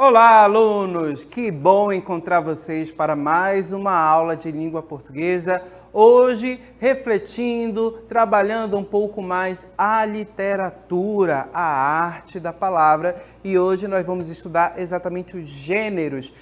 Olá, alunos! Que bom encontrar vocês para mais uma aula de língua portuguesa. Hoje, refletindo, trabalhando um pouco mais a literatura, a arte da palavra. E hoje nós vamos estudar exatamente os gêneros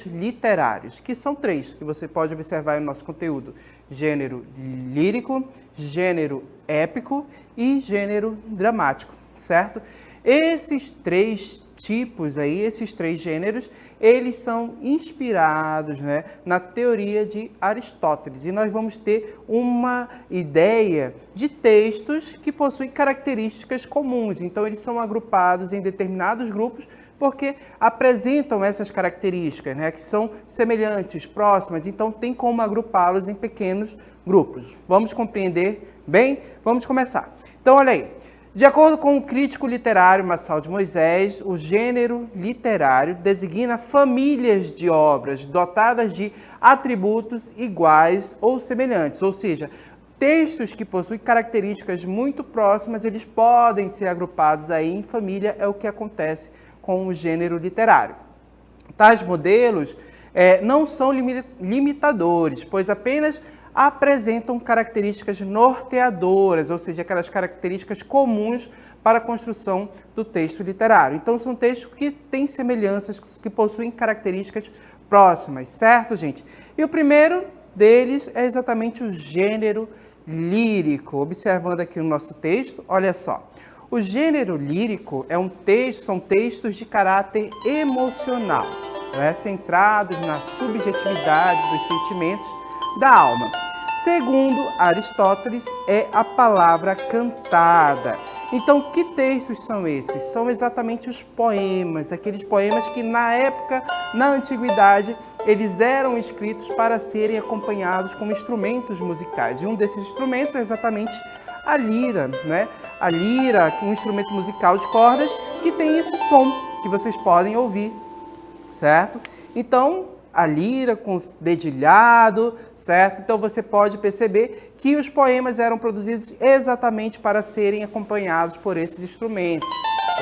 literários, que são três, que você pode observar no nosso conteúdo. Gênero lírico, gênero épico e gênero dramático, certo? Esses três tipos aí, esses três gêneros, eles são inspirados, na teoria de Aristóteles. E nós vamos ter uma ideia de textos que possuem características comuns. Então, eles são agrupados em determinados grupos porque apresentam essas características, que são semelhantes, próximas. Então, tem como agrupá-los em pequenos grupos. Vamos compreender bem? Vamos começar. Então, olha aí. De acordo com o crítico literário Marçal de Moisés, o gênero literário designa famílias de obras dotadas de atributos iguais ou semelhantes, ou seja, textos que possuem características muito próximas, eles podem ser agrupados aí em família, é o que acontece com o gênero literário. Tais modelos não são limitadores, pois apenas apresentam características norteadoras, ou seja, aquelas características comuns para a construção do texto literário. Então, são textos que têm semelhanças, que possuem características próximas, certo, gente? E o primeiro deles é exatamente o gênero lírico. Observando aqui o nosso texto, olha só. O gênero lírico são textos de caráter emocional, centrados na subjetividade dos sentimentos da alma. Segundo Aristóteles, é a palavra cantada. Então, que textos são esses? São exatamente os poemas, aqueles poemas que na época, na antiguidade, eles eram escritos para serem acompanhados com instrumentos musicais. E um desses instrumentos é exatamente a lira, A lira, que é um instrumento musical de cordas que tem esse som que vocês podem ouvir, certo? Então, a lira com dedilhado, certo? Então você pode perceber que os poemas eram produzidos exatamente para serem acompanhados por esses instrumentos,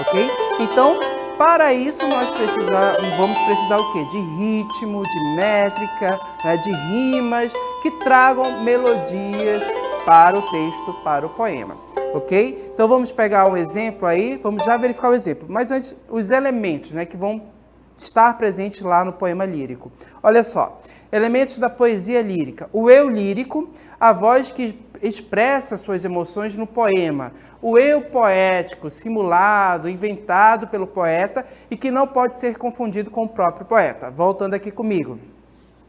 ok? Então, para isso nós vamos precisar o quê? De ritmo, de métrica, de rimas que tragam melodias para o texto, para o poema, ok? Então vamos pegar um exemplo aí, vamos já verificar o exemplo. Mas antes, os elementos, que vão estar presente lá no poema lírico. Olha só, elementos da poesia lírica. O eu lírico, a voz que expressa suas emoções no poema. O eu poético, simulado, inventado pelo poeta e que não pode ser confundido com o próprio poeta. Voltando aqui comigo,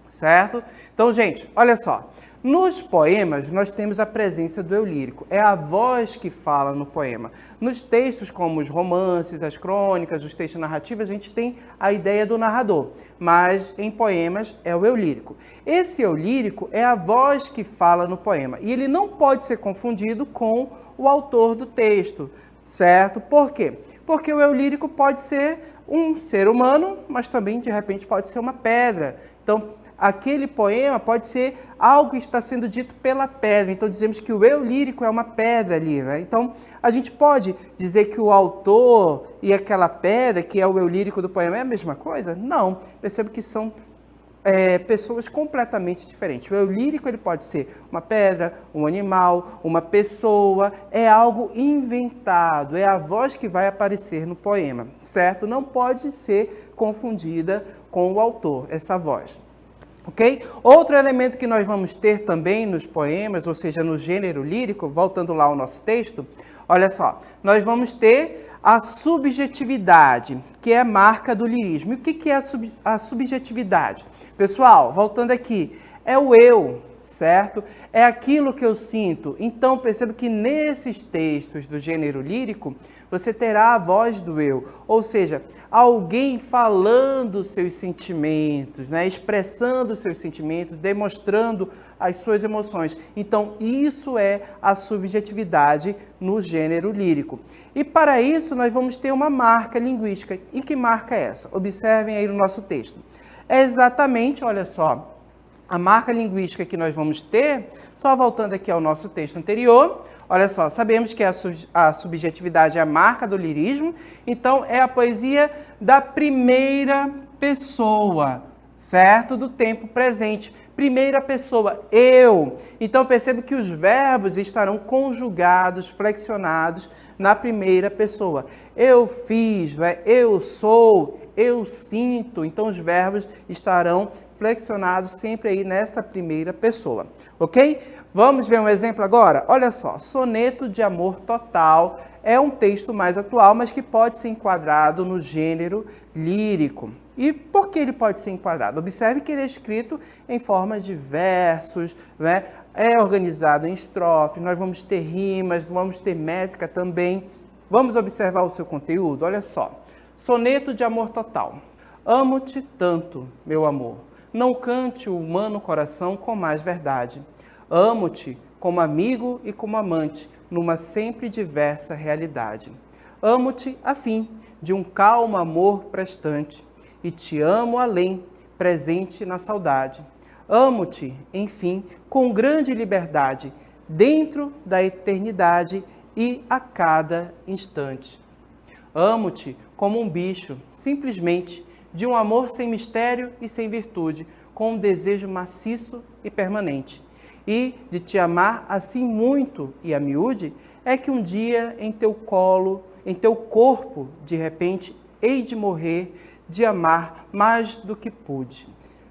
certo? Então, gente, olha só. Nos poemas, nós temos a presença do eu lírico. É a voz que fala no poema. Nos textos, como os romances, as crônicas, os textos narrativos, a gente tem a ideia do narrador. Mas, em poemas, é o eu lírico. Esse eu lírico é a voz que fala no poema. E ele não pode ser confundido com o autor do texto, certo? Por quê? Porque o eu lírico pode ser um ser humano, mas também, de repente, pode ser uma pedra. Então, aquele poema pode ser algo que está sendo dito pela pedra. Então, dizemos que o eu lírico é uma pedra ali, Então, a gente pode dizer que o autor e aquela pedra, que é o eu lírico do poema, é a mesma coisa? Não. Perceba que são pessoas completamente diferentes. O eu lírico ele pode ser uma pedra, um animal, uma pessoa. É algo inventado. É a voz que vai aparecer no poema, certo? Não pode ser confundida com o autor, essa voz. Ok? Outro elemento que nós vamos ter também nos poemas, ou seja, no gênero lírico, voltando lá ao nosso texto, olha só, nós vamos ter a subjetividade, que é a marca do lirismo. E o que é a subjetividade? Pessoal, voltando aqui, é o eu, certo? É aquilo que eu sinto. Então, perceba que nesses textos do gênero lírico, você terá a voz do eu, ou seja, alguém falando seus sentimentos, expressando seus sentimentos, demonstrando as suas emoções. Então, isso é a subjetividade no gênero lírico. E para isso, nós vamos ter uma marca linguística. E que marca é essa? Observem aí no nosso texto. É exatamente, olha só, a marca linguística que nós vamos ter, só voltando aqui ao nosso texto anterior, Olha só, sabemos que a subjetividade é a marca do lirismo, então é a poesia da primeira pessoa, certo? Do tempo presente. Primeira pessoa, eu. Então percebo que os verbos estarão conjugados, flexionados na primeira pessoa. Eu fiz, eu sou, eu sinto. Então os verbos estarão flexionados sempre aí nessa primeira pessoa, ok? Vamos ver um exemplo agora? Olha só, Soneto de Amor Total é um texto mais atual, mas que pode ser enquadrado no gênero lírico. E por que ele pode ser enquadrado? Observe que ele é escrito em forma de versos, né? É organizado em estrofes, nós vamos ter rimas, vamos ter métrica também. Vamos observar o seu conteúdo? Olha só. Soneto de Amor Total. Amo-te tanto, meu amor. Não cante o humano coração com mais verdade. Amo-te como amigo e como amante, numa sempre diversa realidade. Amo-te a fim de um calmo amor prestante, e te amo além, presente na saudade. Amo-te, enfim, com grande liberdade, dentro da eternidade e a cada instante. Amo-te como um bicho, simplesmente, de um amor sem mistério e sem virtude, com um desejo maciço e permanente. E de te amar assim muito e a miúde, é que um dia em teu colo, em teu corpo, de repente, hei de morrer, de amar mais do que pude.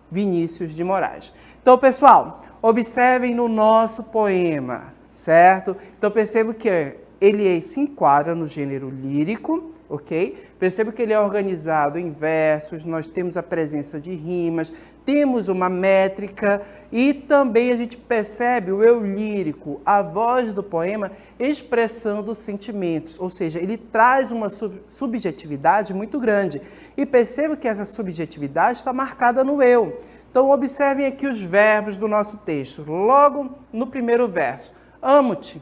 Vinícius de Moraes. Então, pessoal, observem no nosso poema, certo? Então, percebo que ele se enquadra no gênero lírico, ok? Percebo que ele é organizado em versos, nós temos a presença de rimas, temos uma métrica e também a gente percebe o eu lírico, a voz do poema expressando sentimentos, ou seja, ele traz uma subjetividade muito grande. E percebo que essa subjetividade está marcada no eu. Então, observem aqui os verbos do nosso texto. Logo no primeiro verso, amo-te.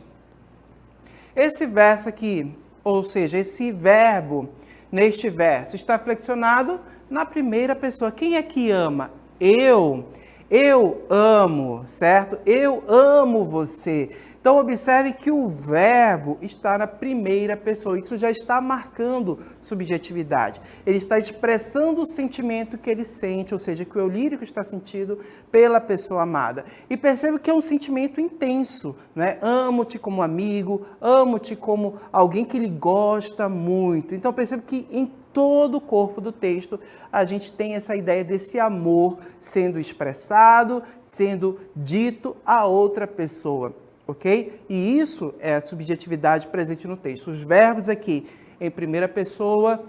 Esse verso aqui, ou seja, esse verbo neste verso está flexionado na primeira pessoa. Quem é que ama? Eu amo, certo? Eu amo você. Então, observe que o verbo está na primeira pessoa. Isso já está marcando subjetividade. Ele está expressando o sentimento que ele sente, ou seja, que o eu lírico está sentido pela pessoa amada. E percebe que é um sentimento intenso, né? Amo-te como amigo, amo-te como alguém que ele gosta muito. Então, percebe que em todo o corpo do texto, a gente tem essa ideia desse amor sendo expressado, sendo dito a outra pessoa. Ok? E isso é a subjetividade presente no texto. Os verbos aqui em primeira pessoa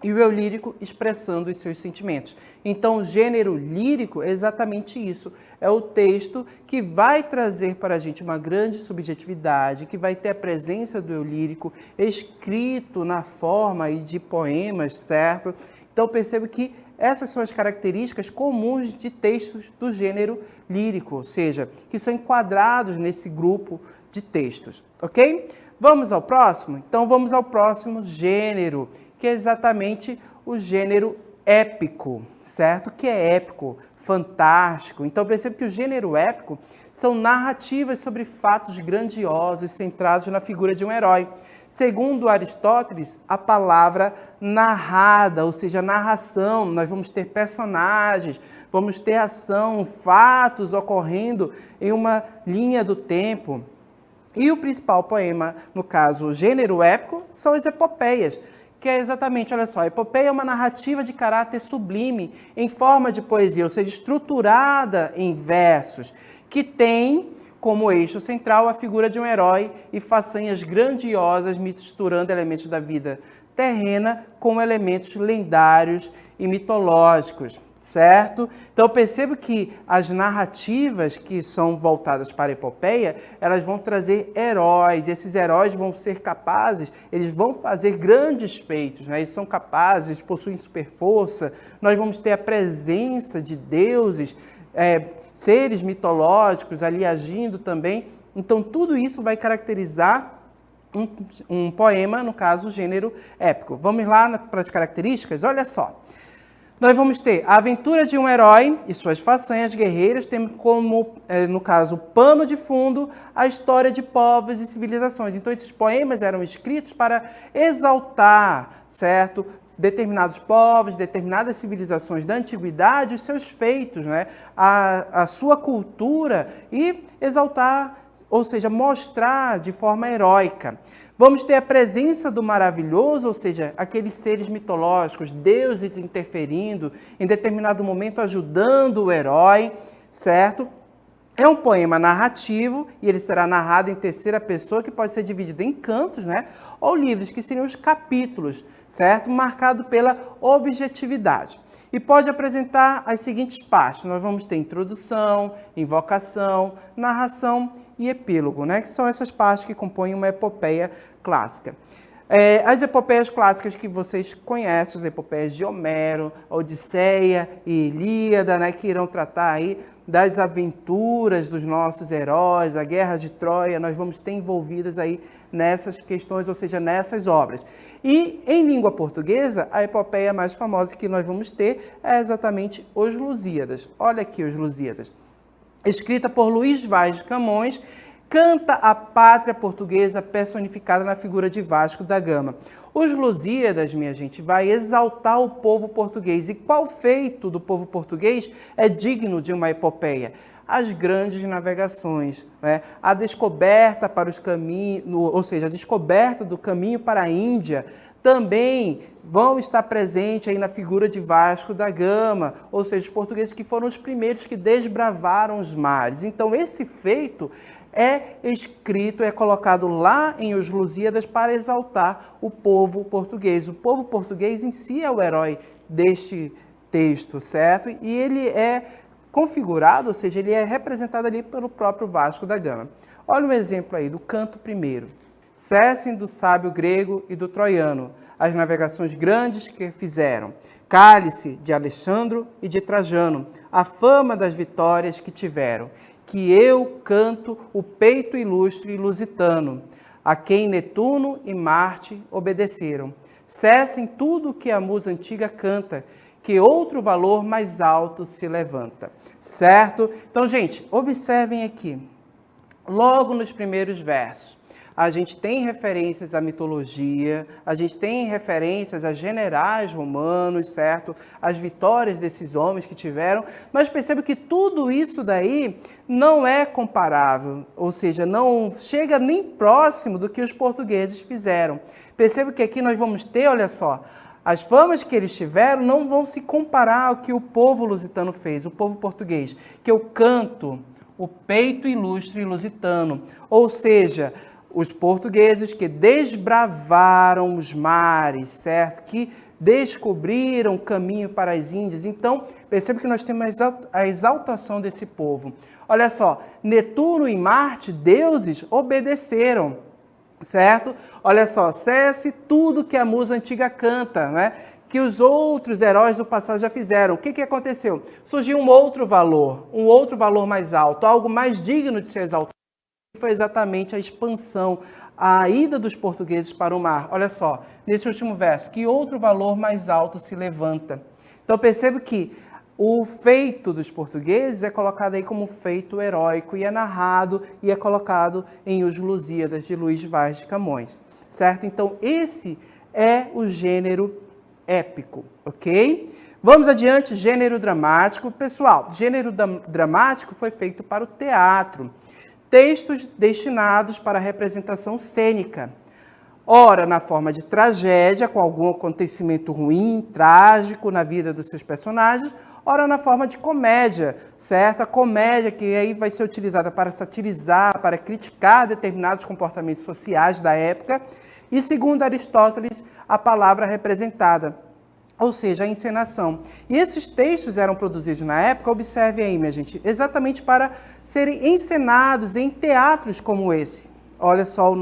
e o eu lírico expressando os seus sentimentos. Então, o gênero lírico é exatamente isso. É o texto que vai trazer para a gente uma grande subjetividade, que vai ter a presença do eu lírico escrito na forma de poemas, certo? Então, percebo que essas são as características comuns de textos do gênero lírico, ou seja, que são enquadrados nesse grupo de textos, ok? Vamos ao próximo? Então, vamos ao próximo gênero, que é exatamente o gênero épico, certo? Que é épico, fantástico. Então, percebo que o gênero épico são narrativas sobre fatos grandiosos centrados na figura de um herói. Segundo Aristóteles, a palavra narrada, ou seja, narração, nós vamos ter personagens, vamos ter ação, fatos ocorrendo em uma linha do tempo. E o principal poema, no caso, o gênero épico, são as epopeias, que é exatamente, olha só, a epopeia é uma narrativa de caráter sublime, em forma de poesia, ou seja, estruturada em versos, que tem como eixo central a figura de um herói e façanhas grandiosas, misturando elementos da vida terrena com elementos lendários e mitológicos, certo? Então, eu percebo que as narrativas que são voltadas para a epopeia, elas vão trazer heróis, e esses heróis vão ser capazes, eles vão fazer grandes feitos, né? Eles são capazes, eles possuem super força, nós vamos ter a presença de deuses, seres mitológicos ali agindo também. Então, tudo isso vai caracterizar um poema, no caso, o gênero épico. Vamos lá para as características? Olha só. Nós vamos ter a aventura de um herói e suas façanhas guerreiras, tendo como, no caso, pano de fundo, a história de povos e civilizações. Então, esses poemas eram escritos para exaltar, certo? Determinados povos, determinadas civilizações da antiguidade, os seus feitos, né? A sua cultura e exaltar, ou seja, mostrar de forma heróica. Vamos ter a presença do maravilhoso, ou seja, aqueles seres mitológicos, deuses interferindo, em determinado momento ajudando o herói, certo? É um poema narrativo e ele será narrado em terceira pessoa, que pode ser dividido em cantos, né? Ou livros, que seriam os capítulos, certo? Marcado pela objetividade. E pode apresentar as seguintes partes. Nós vamos ter introdução, invocação, narração e epílogo, né? Que são essas partes que compõem uma epopeia clássica. As epopeias clássicas que vocês conhecem, as epopeias de Homero, Odisseia e Ilíada, né? Que irão tratar aí das aventuras dos nossos heróis, a Guerra de Troia, nós vamos ter envolvidas aí nessas questões, ou seja, nessas obras. E em língua portuguesa, a epopeia mais famosa que nós vamos ter é exatamente Os Lusíadas. Olha aqui Os Lusíadas. Escrita por Luís Vaz de Camões, canta a pátria portuguesa personificada na figura de Vasco da Gama. Os Lusíadas, minha gente, vai exaltar o povo português. E qual feito do povo português é digno de uma epopeia? As grandes navegações, né? A descoberta para os caminhos, ou seja, a descoberta do caminho para a Índia, também vão estar presentes aí na figura de Vasco da Gama, ou seja, os portugueses que foram os primeiros que desbravaram os mares. Então, esse feito é escrito, é colocado lá em Os Lusíadas para exaltar o povo português. O povo português em si é o herói deste texto, certo? E ele é configurado, ou seja, ele é representado ali pelo próprio Vasco da Gama. Olha um exemplo aí do canto primeiro. Cessem do sábio grego e do troiano as navegações grandes que fizeram. Cale-se de Alexandro e de Trajano a fama das vitórias que tiveram. Que eu canto o peito ilustre lusitano, a quem Netuno e Marte obedeceram. Cessem tudo que a musa antiga canta, que outro valor mais alto se levanta. Certo? Então, gente, observem aqui. Logo nos primeiros versos, a gente tem referências à mitologia, a gente tem referências a generais romanos, certo? As vitórias desses homens que tiveram, mas perceba que tudo isso daí não é comparável, ou seja, não chega nem próximo do que os portugueses fizeram. Perceba que aqui nós vamos ter, olha só, as famas que eles tiveram não vão se comparar ao que o povo lusitano fez, o povo português, que eu canto o peito ilustre lusitano, ou seja, os portugueses que desbravaram os mares, certo? Que descobriram o caminho para as Índias. Então, perceba que nós temos a exaltação desse povo. Olha só, Netuno e Marte, deuses, obedeceram, certo? Olha só, cesse tudo que a musa antiga canta, né? Que os outros heróis do passado já fizeram. O que aconteceu? Surgiu um outro valor mais alto, algo mais digno de ser exaltado. Foi exatamente a expansão, a ida dos portugueses para o mar. Olha só, nesse último verso, que outro valor mais alto se levanta. Então perceba que o feito dos portugueses é colocado aí como feito heróico e é narrado e é colocado em Os Lusíadas de Luís Vaz de Camões, certo? Então esse é o gênero épico, ok? Vamos adiante, gênero dramático. Pessoal, gênero dramático foi feito para o teatro. Textos destinados para representação cênica, ora na forma de tragédia, com algum acontecimento ruim, trágico na vida dos seus personagens, ora na forma de comédia, certo? A comédia que aí vai ser utilizada para satirizar, para criticar determinados comportamentos sociais da época, e segundo Aristóteles, a palavra representada, ou seja, a encenação. E esses textos eram produzidos na época, observe aí, minha gente, exatamente para serem encenados em teatros como esse. Olha só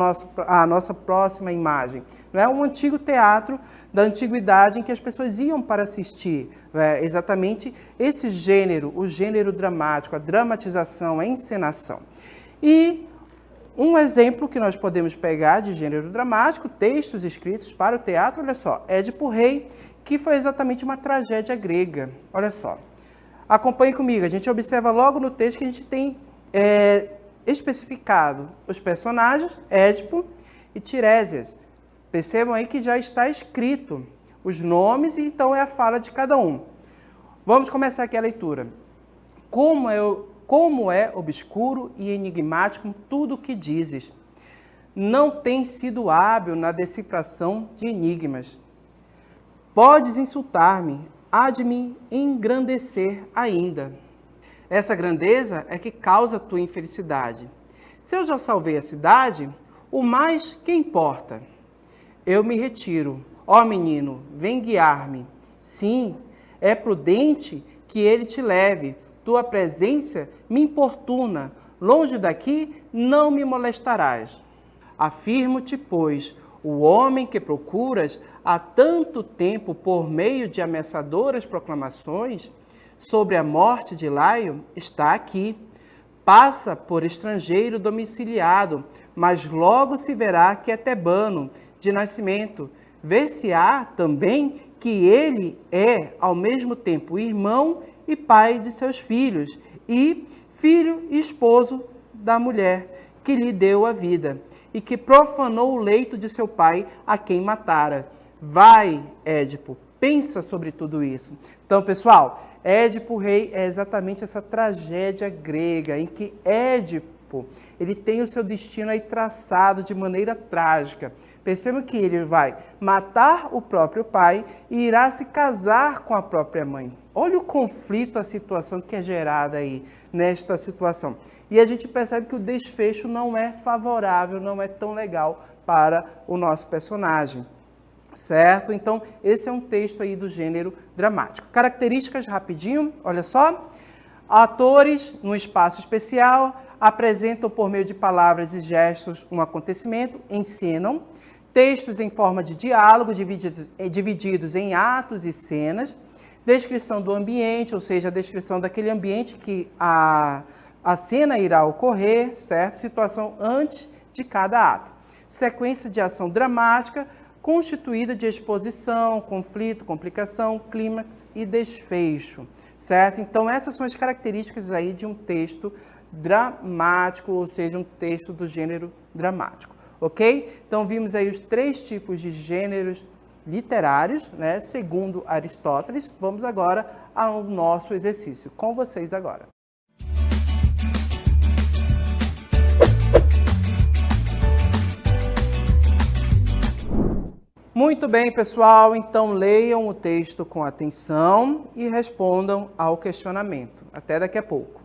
a nossa próxima imagem. Não é um antigo teatro da antiguidade em que as pessoas iam para assistir. É exatamente esse gênero, o gênero dramático, a dramatização, a encenação. E um exemplo que nós podemos pegar de gênero dramático, textos escritos para o teatro, olha só, Édipo Rei, que foi exatamente uma tragédia grega. Olha só. Acompanhe comigo, a gente observa logo no texto que a gente tem especificado os personagens, Édipo e Tirésias. Percebam aí que já está escrito os nomes e então é a fala de cada um. Vamos começar aqui a leitura. Como é obscuro e enigmático tudo o que dizes. Não tens sido hábil na decifração de enigmas. Podes insultar-me, há de me engrandecer ainda. Essa grandeza é que causa tua infelicidade. Se eu já salvei a cidade, o mais que importa? Eu me retiro. Ó menino, vem guiar-me. Sim, é prudente que ele te leve. Tua presença me importuna. Longe daqui não me molestarás. Afirmo-te, pois, o homem que procuras há tanto tempo por meio de ameaçadoras proclamações sobre a morte de Laio está aqui. Passa por estrangeiro domiciliado, mas logo se verá que é tebano de nascimento. Ver-se-á também que ele é, ao mesmo tempo, irmão e pai de seus filhos, e filho e esposo da mulher que lhe deu a vida, e que profanou o leito de seu pai, a quem matara. Vai, Édipo, pensa sobre tudo isso. Então, pessoal, Édipo Rei é exatamente essa tragédia grega, em que Édipo, ele tem o seu destino aí traçado de maneira trágica. Percebam que ele vai matar o próprio pai e irá se casar com a própria mãe. Olha o conflito, a situação que é gerada aí nesta situação. E a gente percebe que o desfecho não é favorável, não é tão legal para o nosso personagem. Certo? Então, esse é um texto aí do gênero dramático. Características rapidinho, olha só. Atores no espaço especial apresentam por meio de palavras e gestos um acontecimento, encenam. Textos em forma de diálogo, divididos em atos e cenas. Descrição do ambiente, ou seja, a descrição daquele ambiente que a cena irá ocorrer, certo? Situação antes de cada ato. Sequência de ação dramática, constituída de exposição, conflito, complicação, clímax e desfecho, certo? Então, essas são as características aí de um texto dramático, ou seja, um texto do gênero dramático, ok? Então, vimos aí os 3 tipos de gêneros literários, né? Segundo Aristóteles. Vamos agora ao nosso exercício. Com vocês agora. Muito bem, pessoal. Então, leiam o texto com atenção e respondam ao questionamento. Até daqui a pouco.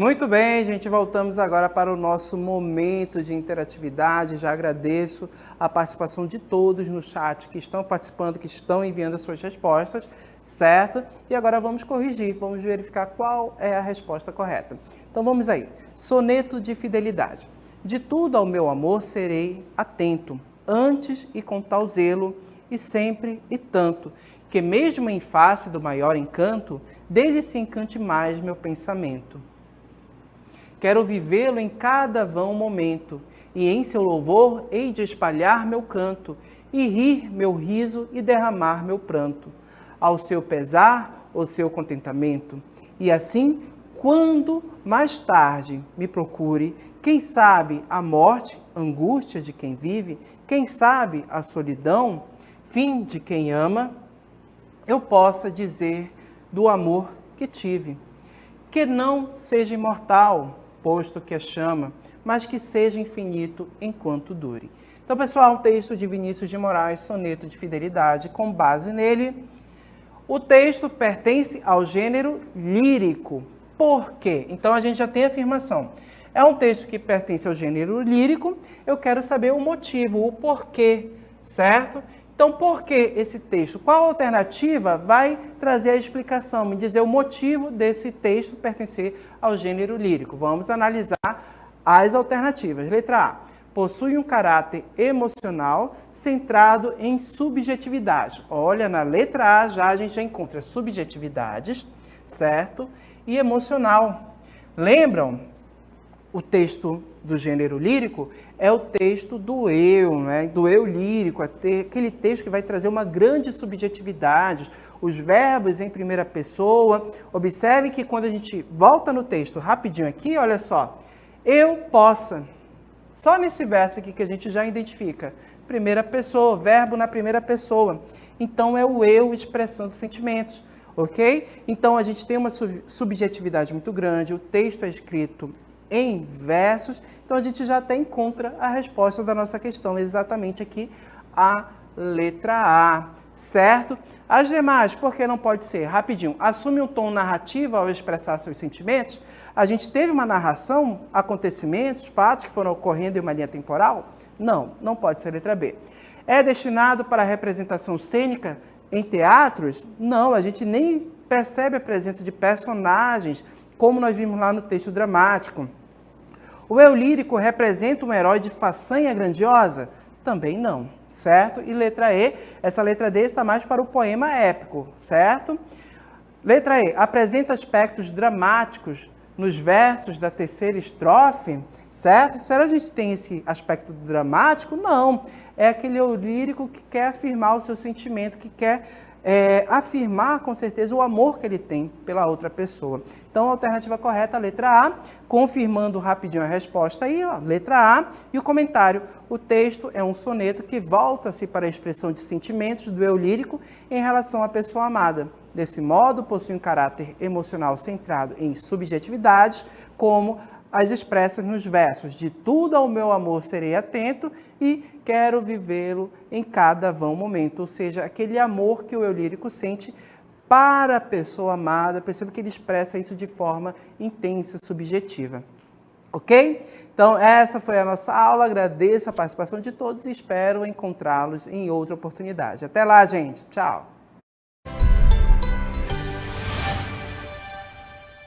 Muito bem, gente, voltamos agora para o nosso momento de interatividade. Já agradeço a participação de todos no chat que estão participando, que estão enviando as suas respostas, certo? E agora vamos corrigir, vamos verificar qual é a resposta correta. Então vamos aí. Soneto de fidelidade. De tudo ao meu amor serei atento, antes e com tal zelo, e sempre e tanto, que mesmo em face do maior encanto, dele se encante mais meu pensamento. Quero vivê-lo em cada vão momento, e em seu louvor hei de espalhar meu canto, e rir meu riso e derramar meu pranto, ao seu pesar ou seu contentamento. E assim, quando mais tarde me procure, quem sabe a morte, angústia de quem vive, quem sabe a solidão, fim de quem ama, eu possa dizer do amor que tive, que não seja imortal, posto que a chama, mas que seja infinito enquanto dure. Então, pessoal, um texto de Vinícius de Moraes, Soneto de Fidelidade, com base nele. O texto pertence ao gênero lírico. Por quê? Então, a gente já tem a afirmação. É um texto que pertence ao gênero lírico, eu quero saber o motivo, o porquê, certo? Então, por que esse texto? Qual alternativa vai trazer a explicação, me dizer o motivo desse texto pertencer ao gênero lírico? Vamos analisar as alternativas. Letra A. Possui um caráter emocional centrado em subjetividade. Olha, na letra A já a gente já encontra subjetividades, certo? E emocional. Lembram? O texto do gênero lírico é o texto do eu, né? Do eu lírico, aquele texto que vai trazer uma grande subjetividade, os verbos em primeira pessoa. Observe que quando a gente volta no texto rapidinho aqui, olha só, eu possa, só nesse verso aqui que a gente já identifica, primeira pessoa, verbo na primeira pessoa. Então é o eu expressando sentimentos, ok? Então a gente tem uma subjetividade muito grande, o texto é escrito em versos, então a gente já até encontra a resposta da nossa questão, exatamente aqui a letra A, certo? As demais, por que não pode ser? Rapidinho, assume um tom narrativo ao expressar seus sentimentos? A gente teve uma narração, acontecimentos, fatos que foram ocorrendo em uma linha temporal? Não, não pode ser letra B. É destinado para representação cênica em teatros? Não, a gente nem percebe a presença de personagens, como nós vimos lá no texto dramático. O eu lírico representa um herói de façanha grandiosa? Também não, certo? E letra E, essa letra D está mais para o poema épico, certo? Letra E, apresenta aspectos dramáticos nos versos da terceira estrofe, certo? Será que a gente tem esse aspecto dramático? Não, é aquele eu lírico que quer afirmar o seu sentimento, que quer afirmar com certeza o amor que ele tem pela outra pessoa. Então, a alternativa correta, a letra A, confirmando rapidinho a resposta aí, ó, letra A, e o comentário. O texto é um soneto que volta-se para a expressão de sentimentos do eu lírico em relação à pessoa amada. Desse modo, possui um caráter emocional centrado em subjetividades, como as expressas nos versos: de tudo ao meu amor serei atento e quero vivê-lo em cada vão momento. Ou seja, aquele amor que o eu lírico sente para a pessoa amada. Perceba que ele expressa isso de forma intensa, subjetiva. Ok? Então, essa foi a nossa aula. Agradeço a participação de todos e espero encontrá-los em outra oportunidade. Até lá, gente. Tchau.